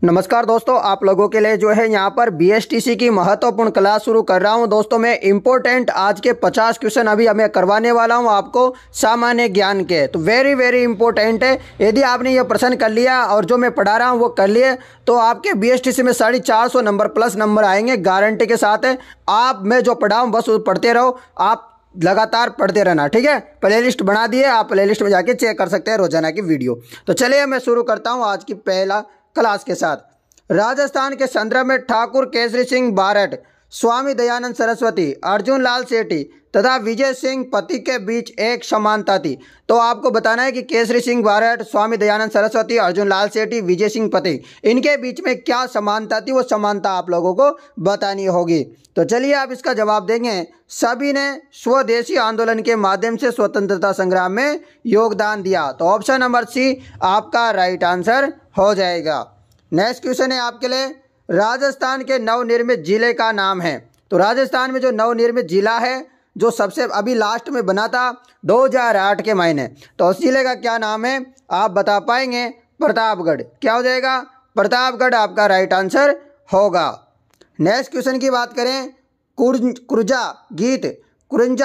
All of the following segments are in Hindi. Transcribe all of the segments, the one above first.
नमस्कार दोस्तों, आप लोगों के लिए जो है यहाँ पर बीएसटीसी की महत्वपूर्ण क्लास शुरू कर रहा हूँ। दोस्तों मैं इम्पोर्टेंट आज के 50 क्वेश्चन अभी हमें करवाने वाला हूँ आपको सामान्य ज्ञान के। तो वेरी इम्पोर्टेंट है। यदि आपने ये प्रश्न कर लिया और जो मैं पढ़ा रहा हूँ वो कर लिए तो आपके बीएसटीसी में 450 नंबर प्लस नंबर आएंगे गारंटी के साथ है। आप मैं जो पढ़ा हूँ बस पढ़ते रहो, आप लगातार पढ़ते रहना, ठीक है। प्लेलिस्ट बना दिए, आप प्लेलिस्ट में जाके चेक कर सकते हैं रोजाना की वीडियो। तो चलिए मैं शुरू करता हूँ आज की पहला क्लास के साथ। राजस्थान के संदर्भ में ठाकुर केसरी सिंह बारठ, स्वामी दयानंद सरस्वती, अर्जुन लाल सेठी तथा विजय सिंह पति के बीच एक समानता थी। तो आपको बताना है कि केसरी सिंह बारठ, स्वामी दयानंद सरस्वती, अर्जुन लाल सेठी, विजय सिंह पति, इनके बीच में क्या समानता थी, वो समानता आप लोगों को बतानी होगी। तो चलिए आप इसका जवाब देंगे। सभी ने स्वदेशी आंदोलन के माध्यम से स्वतंत्रता संग्राम में योगदान दिया। तो ऑप्शन नंबर सी आपका राइट आंसर हो जाएगा। नेक्स्ट क्वेश्चन है आपके लिए, राजस्थान के नवनिर्मित जिले का नाम है। तो राजस्थान में जो नवनिर्मित जिला है जो सबसे अभी लास्ट में बना था 2008 के महीने, तो उस जिले का क्या नाम है आप बता पाएंगे? प्रतापगढ़। क्या हो जाएगा? प्रतापगढ़ आपका राइट आंसर होगा। नेक्स्ट क्वेश्चन की बात करें, कुरजा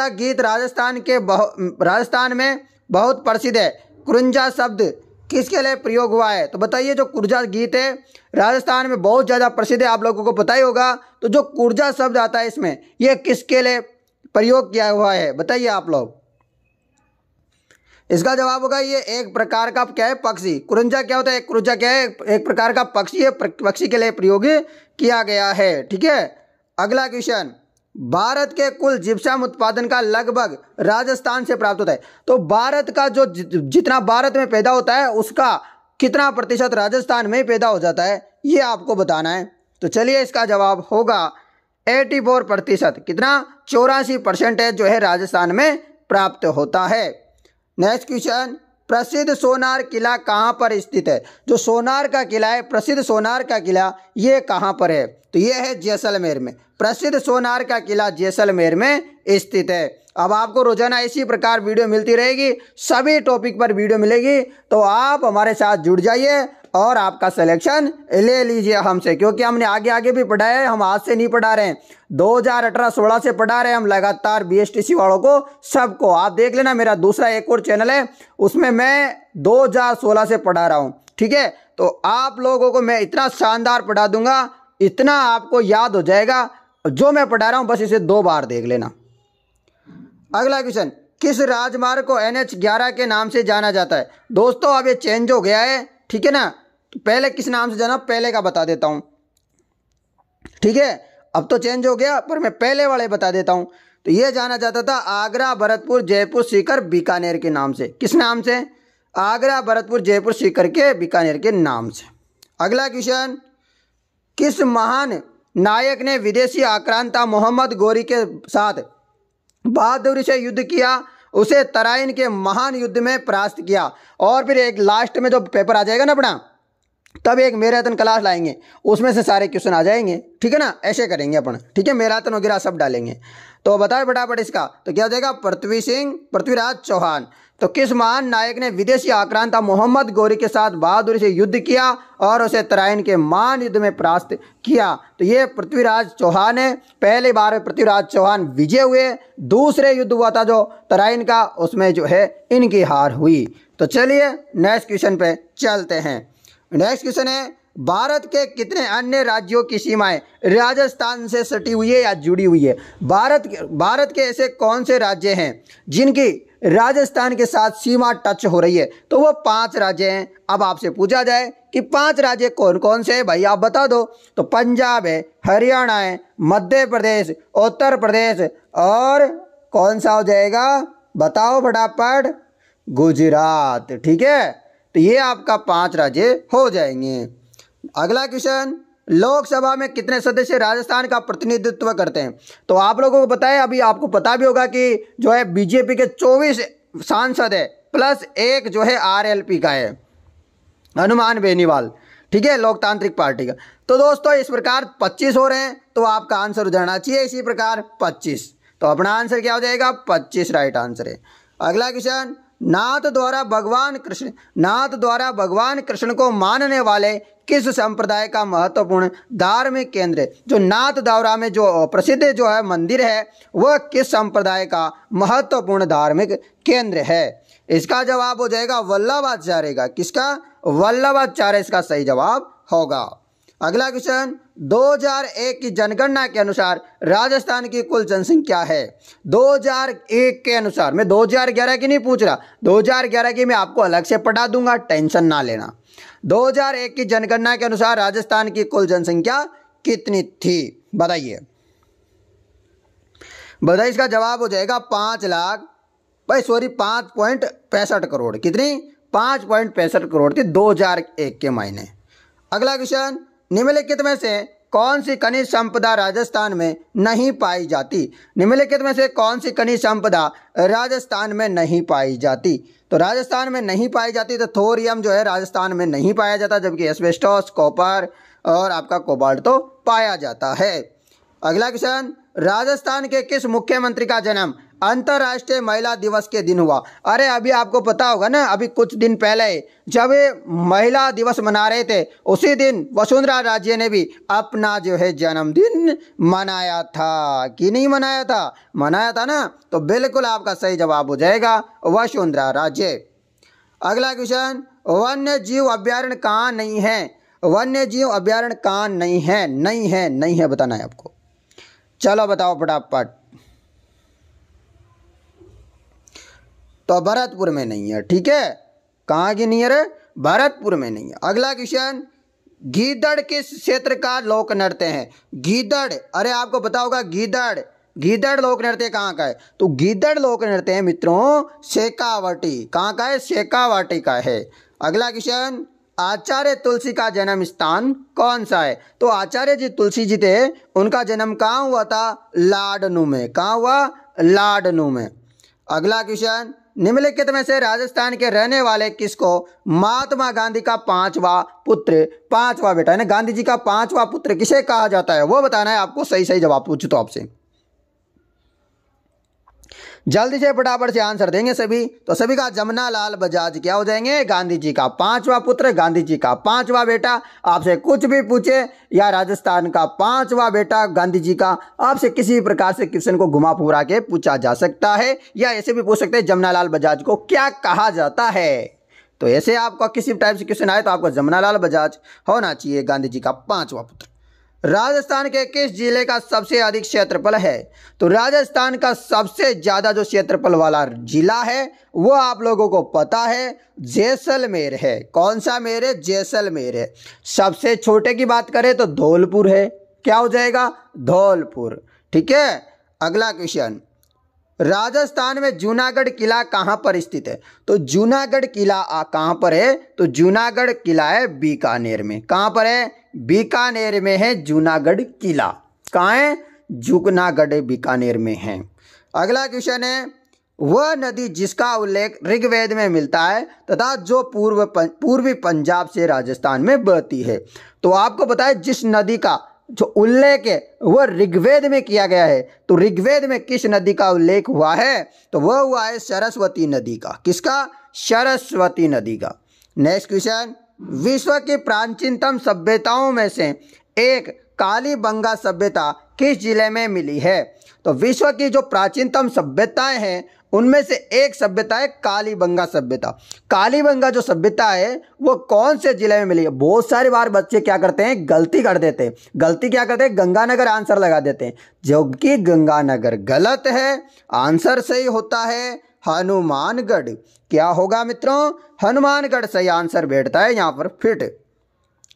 गीत राजस्थान में बहुत प्रसिद्ध है। कुरंजा शब्द किसके लिए प्रयोग हुआ है? तो बताइए, जो कुरजा गीत है राजस्थान में बहुत ज़्यादा प्रसिद्ध है, आप लोगों को पता ही होगा। तो जो कुरजा शब्द आता है इसमें, ये किसके लिए प्रयोग किया हुआ है बताइए आप लोग। इसका जवाब होगा ये एक प्रकार का क्या है, पक्षी। कुरंजा क्या होता है? कुरजा क्या है? एक प्रकार का पक्षी है, पक्षी के लिए प्रयोग किया गया है, ठीक है। अगला क्वेश्चन, भारत के कुल जिप्सम उत्पादन का लगभग राजस्थान से प्राप्त होता है। तो भारत का जो जितना भारत में पैदा होता है उसका कितना प्रतिशत राजस्थान में पैदा हो जाता है, ये आपको बताना है। तो चलिए इसका जवाब होगा 84%। कितना? 84% जो है राजस्थान में प्राप्त होता है। नेक्स्ट क्वेश्चन, प्रसिद्ध सोनार किला कहाँ पर स्थित है? जो सोनार का किला है, प्रसिद्ध सोनार का किला, ये कहाँ पर है? तो ये है जैसलमेर में। प्रसिद्ध सोनार का किला जैसलमेर में स्थित है। अब आपको रोजाना इसी प्रकार वीडियो मिलती रहेगी, सभी टॉपिक पर वीडियो मिलेगी, तो आप हमारे साथ जुड़ जाइए और आपका सिलेक्शन ले लीजिए हमसे, क्योंकि हमने आगे भी पढ़ाया है। हम आज से नहीं पढ़ा रहे हैं, 2018-16 से पढ़ा रहे हैं हम लगातार बीएसटीसी वालों को, सबको। आप देख लेना, मेरा दूसरा एक और चैनल है, उसमें मैं 2016 से पढ़ा रहा हूँ, ठीक है। तो आप लोगों को मैं इतना शानदार पढ़ा दूंगा, इतना आपको याद हो जाएगा। जो मैं पढ़ा रहा हूँ बस इसे 2 बार देख लेना। अगला क्वेश्चन, किस राजमार्ग को NH11 के नाम से जाना जाता है? दोस्तों अब ये चेंज हो गया है, ठीक है ना। तो पहले किस नाम से जाना, पहले का बता देता हूं, ठीक है। अब तो चेंज हो गया पर मैं पहले वाले बता देता हूं। तो ये जाना जाता था आगरा, भरतपुर, जयपुर, सीकर, बीकानेर के नाम से। किस नाम से? आगरा, भरतपुर, जयपुर, सीकर के बीकानेर के नाम से। अगला क्वेश्चन, किस महान नायक ने विदेशी आक्रांता मोहम्मद गोरी के साथ बहादुरी से युद्ध किया, उसे तराइन के महान युद्ध में परास्त किया? और फिर एक लास्ट में जो पेपर आ जाएगा ना अपना, तब एक मैराथन क्लास लाएंगे, उसमें से सारे क्वेश्चन आ जाएंगे, ठीक है ना। ऐसे करेंगे अपन, ठीक है, मैराथन वगैरह सब डालेंगे। तो बताए फटाफट इसका, तो क्या हो जाएगा? पृथ्वीराज चौहान। तो किस महान नायक ने विदेशी आक्रांता मोहम्मद गोरी के साथ बहादुरी से युद्ध किया और उसे तराइन के महान युद्ध में परास्त किया? तो ये पृथ्वीराज चौहान है। पहली बार पृथ्वीराज चौहान विजय हुए, दूसरे युद्ध हुआ था जो तराइन का, उसमें जो है इनकी हार हुई। तो चलिए नेक्स्ट क्वेश्चन पे चलते हैं। नेक्स्ट क्वेश्चन है, भारत के कितने अन्य राज्यों की सीमाएं राजस्थान से सटी हुई है या जुड़ी हुई है? भारत के ऐसे कौन से राज्य हैं जिनकी राजस्थान के साथ सीमा टच हो रही है? तो वो 5 राज्य हैं। अब आपसे पूछा जाए कि 5 राज्य कौन कौन से हैं भाई, आप बता दो। तो पंजाब है, हरियाणा है, मध्य प्रदेश, उत्तर प्रदेश, और कौन सा हो जाएगा बताओ फटाफट? गुजरात, ठीक है। तो ये आपका 5 राज्य हो जाएंगे। अगला क्वेश्चन, लोकसभा में कितने सदस्य राजस्थान का प्रतिनिधित्व करते हैं? तो आप लोगों को पता है, अभी आपको पता भी होगा कि जो है बीजेपी के 24 सांसद है, प्लस एक जो है आरएलपी का है, हनुमान बेनीवाल, ठीक है, लोकतांत्रिक पार्टी का। तो दोस्तों इस प्रकार 25 हो रहे हैं, तो आपका आंसर हो जाना चाहिए इसी प्रकार 25। तो अपना आंसर क्या हो जाएगा? 25 राइट आंसर है। अगला क्वेश्चन, नाथ द्वारा भगवान कृष्ण को मानने वाले किस संप्रदाय का महत्वपूर्ण धार्मिक केंद्र है? जो नाथद्वारा में जो प्रसिद्ध जो है मंदिर है वह किस संप्रदाय का महत्वपूर्ण धार्मिक केंद्र है? इसका जवाब हो जाएगा वल्लभाचार्य का। किसका? वल्लभाचार्य इसका सही जवाब होगा। अगला क्वेश्चन, 2001 की जनगणना के अनुसार राजस्थान की कुल जनसंख्या है। 2001 के अनुसार, मैं 2011 की नहीं पूछ रहा, 2011 की मैं आपको अलग से पढ़ा दूंगा, टेंशन ना लेना। 2001 की जनगणना के अनुसार राजस्थान की कुल जनसंख्या कितनी थी? बताइए। इसका जवाब हो जाएगा 5.65 करोड़। कितनी? 5.65 करोड़ थी 2001 के महीने। अगला क्वेश्चन, निम्नलिखित में से कौन सी खनिज संपदा राजस्थान में नहीं पाई जाती? निम्नलिखित में से कौन सी खनिज संपदा राजस्थान में नहीं पाई जाती? तो राजस्थान में नहीं पाई जाती तो थोरियम जो है राजस्थान में नहीं पाया जाता, जबकि एस्बेस्टोस, कॉपर और आपका कोबाल्ट तो पाया जाता है। अगला क्वेश्चन, राजस्थान के किस मुख्यमंत्री का जन्म अंतर्राष्ट्रीय महिला दिवस के दिन हुआ? अरे अभी आपको पता होगा ना, अभी कुछ दिन पहले जब महिला दिवस मना रहे थे उसी दिन वसुंधरा राजे ने भी अपना जो है जन्मदिन मनाया था कि नहीं मनाया था? मनाया था ना, तो बिल्कुल आपका सही जवाब हो जाएगा वसुंधरा राजे। अगला क्वेश्चन, वन्य जीव अभ्यारण्य कहाँ नहीं है? वन्य जीव अभ्यारण्य कहाँ नहीं है? नहीं है बताना है आपको। चलो बताओ फटाफट। तो भरतपुर में नहीं है, ठीक है। कहाँ की नहीं है रे? भरतपुर में नहीं है। अगला क्वेश्चन, गीदड़ किस क्षेत्र का लोक नृत्य है? गीदड़, अरे आपको पता होगा गीदड़ लोक नृत्य कहाँ का है? तो गीदड़ लोक नृत्य है मित्रों शेखावाटी। कहाँ का है? शेखावाटी का है। अगला क्वेश्चन, आचार्य तुलसी का जन्म स्थान कौन सा है? तो आचार्य जी तुलसी जी थे, उनका जन्म कहाँ हुआ था? लाडनू में। कहाँ हुआ? लाडनू में। अगला क्वेश्चन, निम्नलिखित में से राजस्थान के रहने वाले किसको महात्मा गांधी का पांचवा बेटा है ना, गांधी जी का पांचवा पुत्र किसे कहा जाता है वो बताना है आपको। सही जवाब पूछो तो आपसे जल्दी से फटाफट से आंसर देंगे सभी। तो सभी का जमुना लाल बजाज क्या हो जाएंगे? गांधी जी का पांचवा पुत्र, गांधी जी का पांचवा बेटा। आपसे कुछ भी पूछे या राजस्थान का पांचवा बेटा गांधी जी का, आपसे किसी प्रकार से क्वेश्चन को घुमा फुरा के पूछा जा सकता है, या ऐसे भी पूछ सकते हैं जमुना लाल बजाज को क्या कहा जाता है। तो ऐसे आपका किसी टाइप से क्वेश्चन आए तो आपको जमुना लाल बजाज होना चाहिए, गांधी जी का पांचवा पुत्र। राजस्थान के किस जिले का सबसे अधिक क्षेत्रफल है? तो राजस्थान का सबसे ज्यादा जो क्षेत्रफल वाला जिला है वो आप लोगों को पता है जैसलमेर है। कौन सा मेर है? जैसलमेर है। सबसे छोटे की बात करें तो धौलपुर है। क्या हो जाएगा? धौलपुर, ठीक है। अगला क्वेश्चन, राजस्थान में जूनागढ़ किला कहां पर स्थित है? तो जूनागढ़ किला कहां पर है? तो जूनागढ़ किला है बीकानेर में। कहां पर है? बीकानेर में है जूनागढ़ किला। कहाँ है? जूनागढ़ बीकानेर में है। अगला क्वेश्चन है, वह नदी जिसका उल्लेख ऋग्वेद में मिलता है तथा जो पूर्वी पंजाब से राजस्थान में बहती है। तो आपको पता है जिस नदी का जो उल्लेख है वह ऋग्वेद में किया गया है, तो ऋग्वेद में किस नदी का उल्लेख हुआ है? तो वह हुआ है सरस्वती नदी का। किसका? सरस्वती नदी का। नेक्स्ट क्वेश्चन, विश्व की प्राचीनतम सभ्यताओं में से एक कालीबंगा सभ्यता किस जिले में मिली है? तो विश्व की जो प्राचीनतम सभ्यताएं हैं उनमें से एक सभ्यता है कालीबंगा सभ्यता। कालीबंगा जो सभ्यता है वो कौन से जिले में मिली है? बहुत सारी बार बच्चे क्या करते हैं? गलती कर देते हैं। गलती क्या करते हैं? गंगानगर आंसर लगा देते हैं, जो कि गंगानगर गलत है। आंसर सही होता है हनुमानगढ़। क्या होगा मित्रों? हनुमानगढ़ सही आंसर बैठता है यहाँ पर फिट।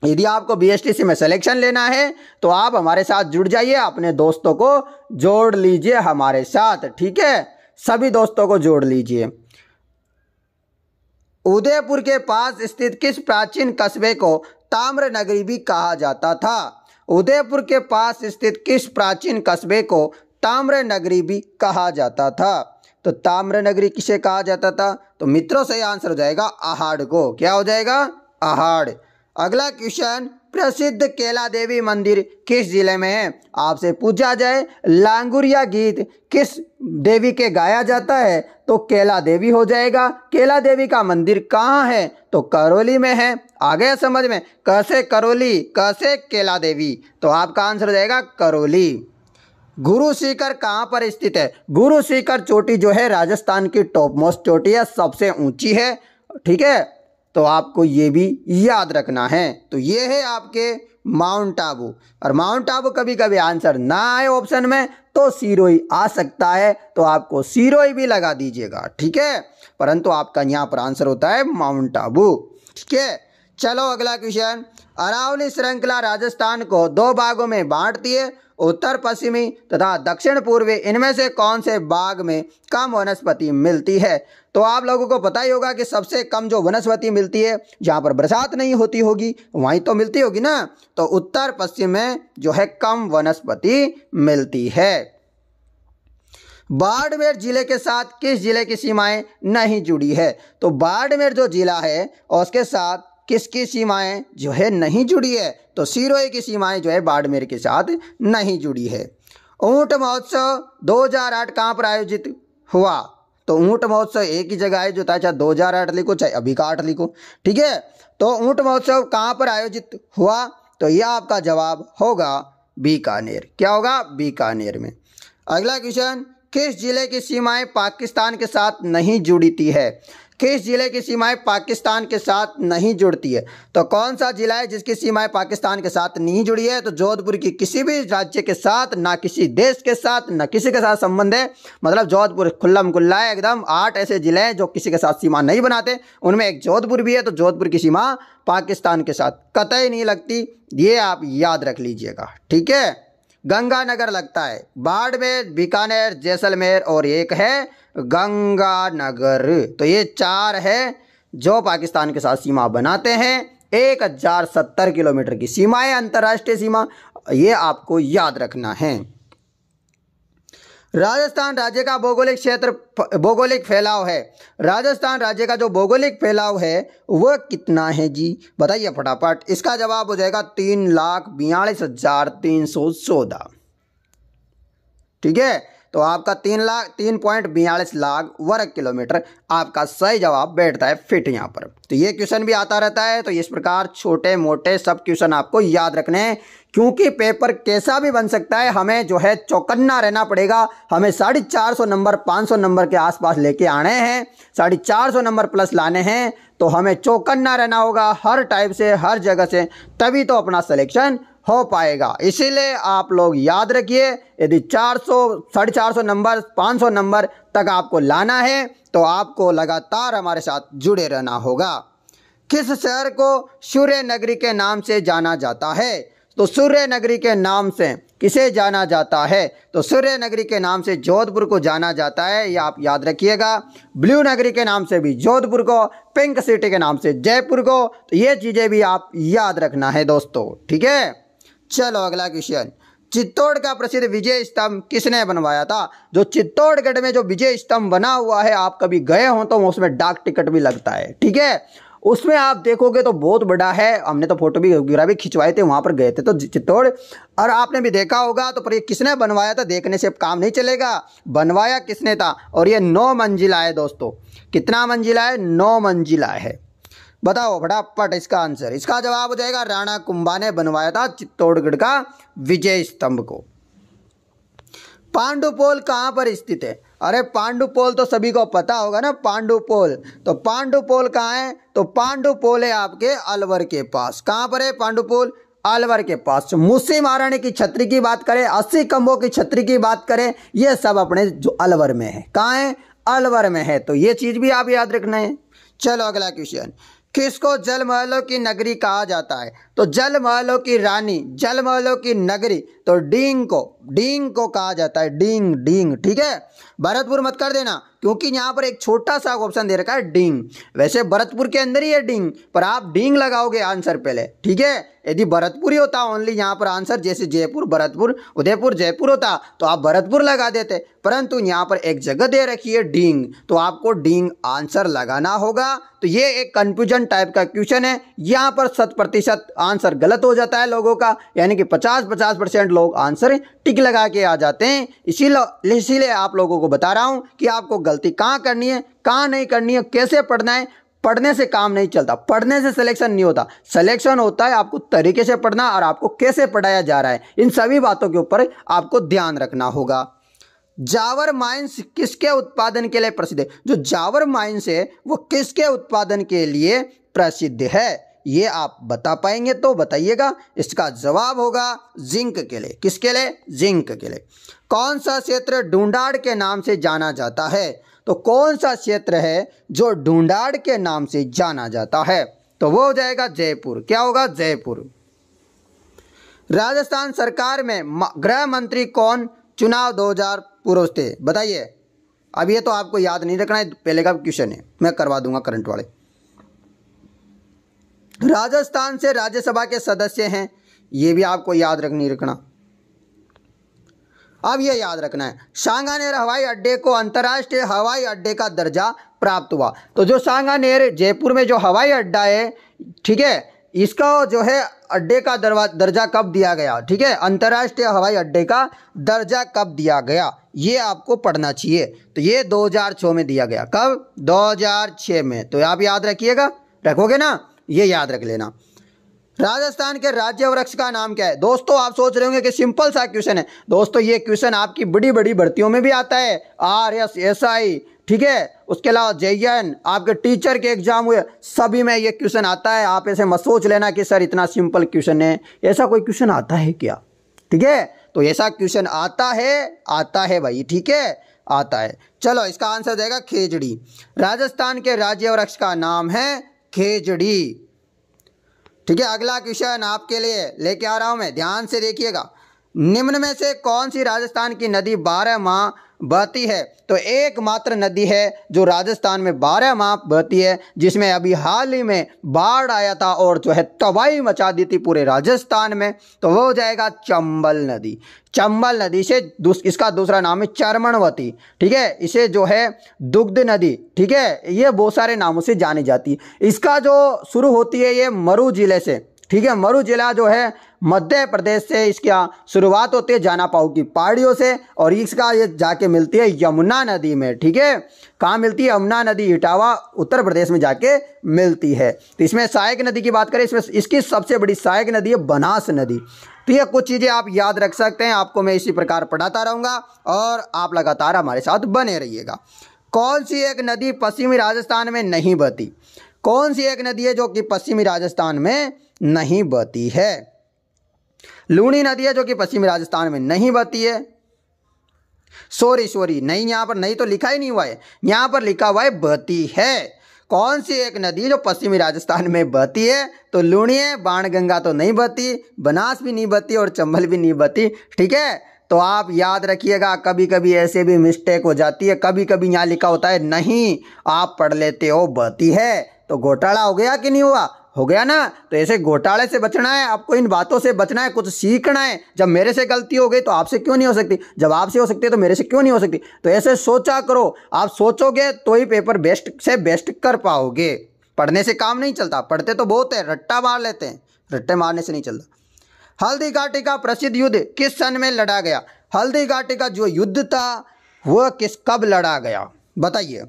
यदि आपको बीएसटीसी में सिलेक्शन लेना है तो आप हमारे साथ जुड़ जाइए, अपने दोस्तों को जोड़ लीजिए हमारे साथ, ठीक है। सभी दोस्तों को जोड़ लीजिए। उदयपुर के पास स्थित किस प्राचीन कस्बे को ताम्र नगरी भी कहा जाता था? उदयपुर के पास स्थित किस प्राचीन कस्बे को ताम्र नगरी भी कहा जाता था? तो ताम्र नगरी किसे कहा जाता था? तो मित्रों सही आंसर हो जाएगा आहाड़ को। क्या हो जाएगा? आहाड़। अगला क्वेश्चन, प्रसिद्ध केला देवी मंदिर किस जिले में है? आपसे पूछा जाए लांगुरिया गीत किस देवी के गाया जाता है तो केला देवी हो जाएगा। केला देवी का मंदिर कहाँ है? तो करौली में है। आ गया समझ में? कैसे करौली, कैसे केला देवी, तो आपका आंसर हो जाएगा करौली। गुरु शिखर कहाँ पर स्थित है? गुरु शिखर चोटी जो है राजस्थान की टॉप मोस्ट चोटी है, सबसे ऊंची है, ठीक है, तो आपको ये भी याद रखना है। तो ये है आपके माउंट आबू, और माउंट आबू कभी कभी आंसर ना आए ऑप्शन में तो सिरोही आ सकता है, तो आपको सिरोही भी लगा दीजिएगा, ठीक है, परंतु आपका यहाँ पर आंसर होता है माउंट आबू, ठीक है। चलो अगला क्वेश्चन, अरावली श्रृंखला राजस्थान को 2 भागों में बांटती है, उत्तर पश्चिमी तथा दक्षिण पूर्वी, इनमें से कौन से भाग में कम वनस्पति मिलती है? तो आप लोगों को पता ही होगा कि सबसे कम जो वनस्पति मिलती है जहाँ पर बरसात नहीं होती होगी वहीं तो मिलती होगी ना, तो उत्तर पश्चिम में जो है कम वनस्पति मिलती है। बाड़मेर जिले के साथ किस जिले की सीमाएं नहीं जुड़ी है? तो बाड़मेर जो जिला है और उसके साथ किसकी सीमाएं जो है नहीं जुड़ी है? तो सिरोही की सीमाएं जो है बाड़मेर के साथ नहीं जुड़ी है। ऊंट महोत्सव 2008 कहाँ पर आयोजित हुआ? तो ऊंट महोत्सव एक ही जगह है, जो चाहे 2008 लिखो चाहे अभी का 8 लिखो, ठीक है। तो ऊंट महोत्सव कहाँ पर आयोजित हुआ? तो यह आपका जवाब होगा बीकानेर। क्या होगा? बीकानेर में। अगला क्वेश्चन, किस जिले की सीमाएं पाकिस्तान के साथ नहीं जुड़ती है? किस जिले की सीमाएं पाकिस्तान के साथ नहीं जुड़ती है? तो कौन सा जिला है जिसकी सीमाएं पाकिस्तान के साथ नहीं जुड़ी है? तो जोधपुर की किसी भी राज्य के साथ, ना किसी देश के साथ, ना किसी के साथ संबंध है, मतलब जोधपुर खुल्लम खुल्ला है एकदम। 8 ऐसे जिले हैं जो किसी के साथ सीमा नहीं बनाते, उनमें एक जोधपुर भी है, तो जोधपुर की सीमा पाकिस्तान के साथ कतई नहीं लगती, ये आप याद रख लीजिएगा, ठीक है। गंगानगर लगता है बाड़मेर, बीकानेर, जैसलमेर और एक है गंगानगर, तो ये 4 है जो पाकिस्तान के साथ सीमा बनाते हैं। 1070 किलोमीटर की सीमा है, अंतर्राष्ट्रीय सीमा, ये आपको याद रखना है। राजस्थान राज्य का भौगोलिक क्षेत्र, भौगोलिक फैलाव है, राजस्थान राज्य का जो भौगोलिक फैलाव है वह कितना है जी? बताइए फटाफट। इसका जवाब हो जाएगा 3,42,314, ठीक है। तो आपका 3.42 लाख वर्ग किलोमीटर आपका सही जवाब बैठता है फिट यहाँ पर। तो ये क्वेश्चन भी आता रहता है, तो इस प्रकार छोटे मोटे सब क्वेश्चन आपको याद रखने हैं, क्योंकि पेपर कैसा भी बन सकता है, हमें जो है चौकन्ना रहना पड़ेगा। हमें 450 नंबर 500 नंबर के आसपास लेके आने हैं, 450 नंबर प्लस लाने हैं, तो हमें चौकन्ना रहना होगा हर टाइप से, हर जगह से, तभी तो अपना सिलेक्शन हो पाएगा। इसीलिए आप लोग याद रखिए, यदि 400 450 नंबर 500 नंबर तक आपको लाना है तो आपको लगातार हमारे साथ जुड़े रहना होगा। किस शहर को सूर्य नगरी के नाम से जाना जाता है? तो सूर्य नगरी के नाम से किसे जाना जाता है? तो सूर्य नगरी के नाम से जोधपुर को जाना जाता है, ये आप याद रखिएगा। ब्लू नगरी के नाम से भी जोधपुर को, पिंक सिटी के नाम से जयपुर को, तो ये चीज़ें भी आप याद रखना है दोस्तों, ठीक है। चलो अगला क्वेश्चन, चित्तौड़ का प्रसिद्ध विजय स्तंभ किसने बनवाया था? जो चित्तौड़गढ़ में जो विजय स्तंभ बना हुआ है, आप कभी गए हो तो उसमें डाक टिकट भी लगता है, ठीक है। उसमें आप देखोगे तो बहुत बड़ा है, हमने तो फोटो भी वगैरह भी खिंचवाए थे, वहां पर गए थे तो चित्तौड़, और आपने भी देखा होगा। तो पर ये किसने बनवाया था? देखने से काम नहीं चलेगा, बनवाया किसने था? और ये 9 मंजिला है दोस्तों। कितना मंजिला है? 9 मंजिला है। बताओ फटाफट इसका आंसर। इसका जवाब हो जाएगा राणा कुंभा ने बनवाया था चित्तौड़गढ़ का विजय स्तंभ को। पांडुपोल कहाँ पर स्थित है? अरे पांडुपोल तो सभी को पता होगा ना, पांडुपोल। तो पांडुपोल कहाँ है? तो पांडुपोल है आपके अलवर के पास। कहाँ पर है पांडुपोल? अलवर के पास। मुस्सी महारानी की छतरी की बात करें, 80 खंभों की छतरी की बात करें, ये सब अपने जो अलवर में है। कहाँ है? अलवर में है। तो ये चीज भी आप याद रखना है। चलो अगला क्वेश्चन, किसको जल महलों की नगरी कहा जाता है? तो जल महलों की रानी, जल महलों की नगरी, तो डींग को, डींग को कहा जाता है, डींग डींग, ठीक है। भरतपुर मत कर देना क्योंकि यहाँ पर एक छोटा सा ऑप्शन दे रखा है डींग। वैसे भरतपुर के अंदर ही है डींग, पर आप डींग लगाओगे आंसर पहले, ठीक है। यदि भरतपुर ही होता ओनली यहाँ पर आंसर, जैसे जयपुर, भरतपुर, उदयपुर, जयपुर होता तो आप भरतपुर लगा देते, परंतु यहाँ पर एक जगह दे रखी है डींग, तो आपको डींग आंसर लगाना होगा। तो ये एक कंफ्यूजन टाइप का क्वेश्चन है। यहाँ पर 100% आंसर गलत हो जाता है लोगों का, यानी कि 50% लोग आंसर टिक लगा के आ जाते हैं। इसीलिए आप लोगों को बता रहा हूँ कि आपको गलती कहाँ करनी है, कहाँ नहीं करनी है, कैसे पढ़ना है। पढ़ने से काम नहीं चलता, पढ़ने से सिलेक्शन नहीं होता, सिलेक्शन होता है आपको तरीके से पढ़ना और आपको कैसे पढ़ाया जा रहा है, इन सभी बातों के ऊपर आपको ध्यान रखना होगा। जावर माइंस किसके उत्पादन के लिए प्रसिद्ध है? जो जावर माइंस है वो किसके उत्पादन के लिए प्रसिद्ध है, ये आप बता पाएंगे तो बताइएगा। इसका जवाब होगा जिंक के लिए। किसके लिए? जिंक के लिए। कौन सा क्षेत्र ढूंढाड़ के नाम से जाना जाता है? तो कौन सा क्षेत्र है जो ढूंढाड़ के नाम से जाना जाता है? तो वो हो जाएगा जयपुर। क्या होगा? जयपुर। राजस्थान सरकार में गृह मंत्री कौन चुनाव 2000 पूर्व थे? बताइए। अब ये तो आपको याद नहीं रखना है, पहले का क्वेश्चन है, मैं करवा दूंगा करंट वाले। राजस्थान से राज्यसभा के सदस्य हैं, ये भी आपको याद रखना। अब ये याद रखना है, सांगानेर हवाई अड्डे को अंतर्राष्ट्रीय हवाई अड्डे का दर्जा प्राप्त हुआ। तो जो सांगानेर जयपुर में जो हवाई अड्डा है, ठीक है, इसका जो है अड्डे का दर्जा कब दिया गया? ठीक है, अंतर्राष्ट्रीय हवाई अड्डे का दर्जा कब दिया गया, ये आपको पढ़ना चाहिए। तो ये 2006 में दिया गया। कब? 2006 में। तो आप याद रखिएगा, रखोगे ना, ये याद रख लेना। राजस्थान के राज्य वृक्ष का नाम क्या है? दोस्तों आप सोच रहे होंगे कि सिंपल सा क्वेश्चन है। दोस्तों ये क्वेश्चन आपकी बड़ी बड़ी भर्तियों में भी आता है, RS, SI, ठीक है, उसके अलावा JN, आपके टीचर के एग्जाम हुए सभी में ये क्वेश्चन आता है। आप ऐसे मत सोच लेना कि सर इतना सिंपल क्वेश्चन है, ऐसा कोई क्वेश्चन आता है क्या? ठीक है, तो ऐसा क्वेश्चन आता है भाई, ठीक है, आता है। चलो इसका आंसर देगा खेजड़ी। राजस्थान के राज्य वृक्ष का नाम है खेजड़ी। ठीक है, अगला क्वेश्चन आपके लिए लेके आ रहा हूं मैं, ध्यान से देखिएगा। निम्न में से कौन सी राजस्थान की नदी 12 माह बहती है? तो एकमात्र नदी है जो राजस्थान में 12 माह बहती है, जिसमें अभी हाल ही में बाढ़ आया था और जो है तबाही मचा दी थी पूरे राजस्थान में। तो वो हो जाएगा चंबल नदी। चंबल नदी से इसका दूसरा नाम है चरमनवती। ठीक है, इसे जो है दुग्ध नदी, ठीक है, ये बहुत सारे नामों से जानी जाती है। इसका जो शुरू होती है ये मरू जिले से, ठीक है, मरू जिला जो है मध्य प्रदेश से इसका शुरुआत होती है जानापाऊ की पहाड़ियों से, और इसका ये जाके मिलती है यमुना नदी में। ठीक है, कहाँ मिलती है? यमुना नदी इटावा उत्तर प्रदेश में जाके मिलती है। तो इसमें सहायक नदी की बात करें, इसमें इसकी सबसे बड़ी सहायक नदी है बनास नदी। तो ये कुछ चीज़ें आप याद रख सकते हैं, आपको मैं इसी प्रकार पढ़ाता रहूँगा और आप लगातार हमारे साथ बने रहिएगा। कौन सी एक नदी पश्चिमी राजस्थान में नहीं बहती? कौन सी एक नदी है जो कि पश्चिमी राजस्थान में नहीं बहती है? लूनी नदी है जो कि पश्चिमी राजस्थान में नहीं बहती है। सॉरी नहीं, यहां पर नहीं तो लिखा ही नहीं हुआ है, यहां पर लिखा हुआ है बहती है। कौन सी एक नदी जो पश्चिमी राजस्थान में बहती है? तो लूनी है, बाणगंगा तो नहीं बहती, बनास भी नहीं बहती और चंबल भी नहीं बहती। ठीक है, तो आप याद रखिएगा, कभी कभी ऐसे भी मिस्टेक हो जाती है, कभी कभी यहाँ लिखा होता है नहीं, आप पढ़ लेते हो बहती है, तो घोटाला हो गया कि नहीं हुआ? हो गया ना। तो ऐसे घोटाले से बचना है आपको, इन बातों से बचना है, कुछ सीखना है। जब मेरे से गलती हो गई तो आपसे क्यों नहीं हो सकती? जब आपसे हो सकती है तो मेरे से क्यों नहीं हो सकती? तो ऐसे सोचा करो, आप सोचोगे तो ही पेपर बेस्ट से बेस्ट कर पाओगे। पढ़ने से काम नहीं चलता, पढ़ते तो बहुत है, रट्टा मार लेते हैं, रट्टे मारने से नहीं चलता। हल्दी घाटी का प्रसिद्ध युद्ध किस सन में लड़ा गया? हल्दी घाटी का जो युद्ध था वह कब लड़ा गया? बताइए,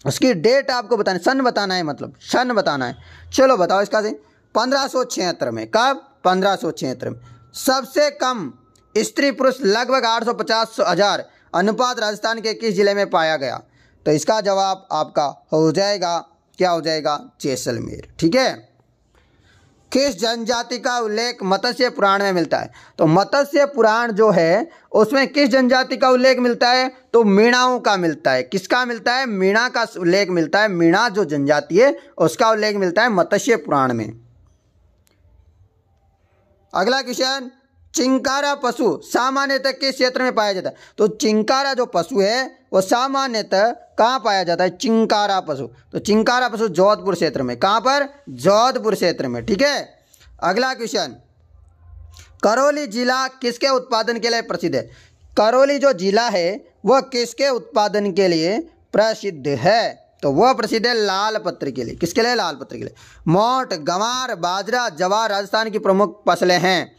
उसकी डेट आपको बताना, सन बताना है, मतलब सन बताना है। चलो बताओ इसका से। 1576 में। कब? 1576 में। सबसे कम स्त्री पुरुष लगभग 850,000 अनुपात राजस्थान के किस जिले में पाया गया? तो इसका जवाब आपका हो जाएगा, क्या हो जाएगा? जैसलमेर। ठीक है। किस जनजाति का उल्लेख मत्स्य पुराण में मिलता है? तो मत्स्य पुराण जो है उसमें किस जनजाति का उल्लेख मिलता है? तो मीणाओं का मिलता है। किसका मिलता है? मीणा का उल्लेख मिलता है। मीणा जो जनजाति है उसका उल्लेख मिलता है मत्स्य पुराण में। अगला क्वेश्चन, चिंकारा पशु सामान्यतः किस क्षेत्र में पाया जाता है? तो चिंकारा जो पशु है वो सामान्यतः कहाँ पाया जाता है? चिंकारा पशु, तो चिंकारा पशु जोधपुर क्षेत्र में। कहाँ पर? जोधपुर क्षेत्र में। ठीक है, अगला क्वेश्चन, करौली जिला किसके उत्पादन के लिए प्रसिद्ध है? करौली जो जिला है वह किसके उत्पादन के लिए प्रसिद्ध है? तो वह प्रसिद्ध है लाल पत्र के लिए। किसके लिए? लाल पत्र के लिए। मोठ, गंवार, बाजरा, जवार राजस्थान की प्रमुख फसलें हैं।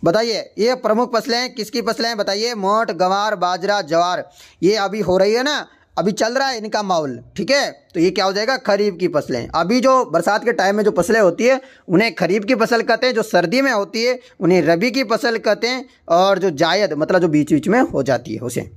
बताइए, ये प्रमुख फसलें हैं, किसकी फसलें हैं? बताइए। मोठ, गंवार, बाजरा, जवार, ये अभी हो रही है ना, अभी चल रहा है इनका माहौल। ठीक है, तो ये क्या हो जाएगा? खरीफ की फसलें। अभी जो बरसात के टाइम में जो फसलें होती है उन्हें खरीफ की फसल कहते हैं, जो सर्दी में होती है उन्हें रबी की फसल कहते हैं, और जो जायद मतलब जो बीच बीच में हो जाती है उसे।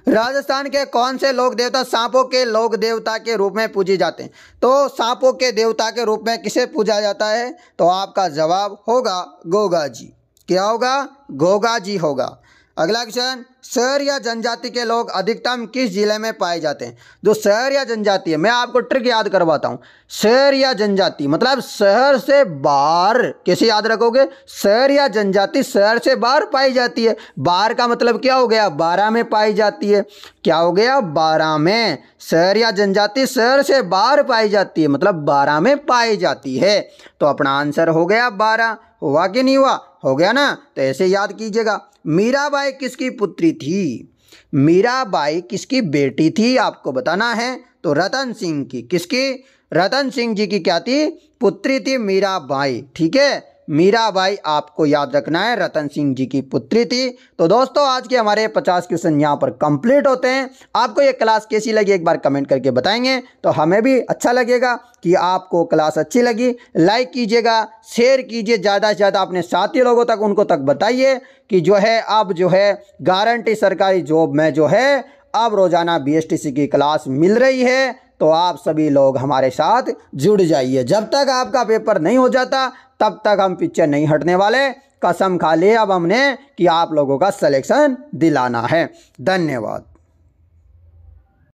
राजस्थान के कौन से लोक देवता सांपों के लोक देवता के रूप में पूजे जाते हैं? तो सांपों के देवता के रूप में किसे पूजा जाता है? तो आपका जवाब होगा गोगा जी। क्या होगा? गोगा जी होगा। अगला क्वेश्चन, शहर या जनजाति के लोग अधिकतम किस जिले में पाए जाते हैं? जो शहर या जनजाति है, मैं आपको ट्रिक याद करवाता हूं। शहर या जनजाति मतलब शहर से बाहर। कैसे याद रखोगे? शहर या जनजाति शहर से बाहर पाई जाती है। बाहर का मतलब क्या हो गया? 12 में पाई जाती है। क्या हो गया? 12 में। शहर या जनजाति शहर से बाहर पाई जाती है मतलब 12 में पाई जाती है। तो अपना आंसर हो गया 12। हुआ कि नहीं हुआ? हो गया ना। तो ऐसे याद कीजिएगा। मीराबाई किसकी पुत्री थी? मीराबाई किसकी बेटी थी आपको बताना है। तो रतन सिंह की। किसकी? रतन सिंह जी की क्या थी? पुत्री थी मीराबाई। ठीक है, मीराबाई आपको याद रखना है, रतन सिंह जी की पुत्री थी। तो दोस्तों आज के हमारे 50 क्वेश्चन यहाँ पर कंप्लीट होते हैं। आपको ये क्लास कैसी लगी एक बार कमेंट करके बताएंगे तो हमें भी अच्छा लगेगा कि आपको क्लास अच्छी लगी। लाइक कीजिएगा, शेयर कीजिए ज़्यादा से ज़्यादा अपने साथी लोगों तक, उनको तक बताइए कि जो है अब जो है गारंटी सरकारी जॉब में जो है अब रोजाना BSTC की क्लास मिल रही है। तो आप सभी लोग हमारे साथ जुड़ जाइए। जब तक आपका पेपर नहीं हो जाता तब तक हम पीछे नहीं हटने वाले। कसम खा ली अब हमने कि आप लोगों का सिलेक्शन दिलाना है। धन्यवाद।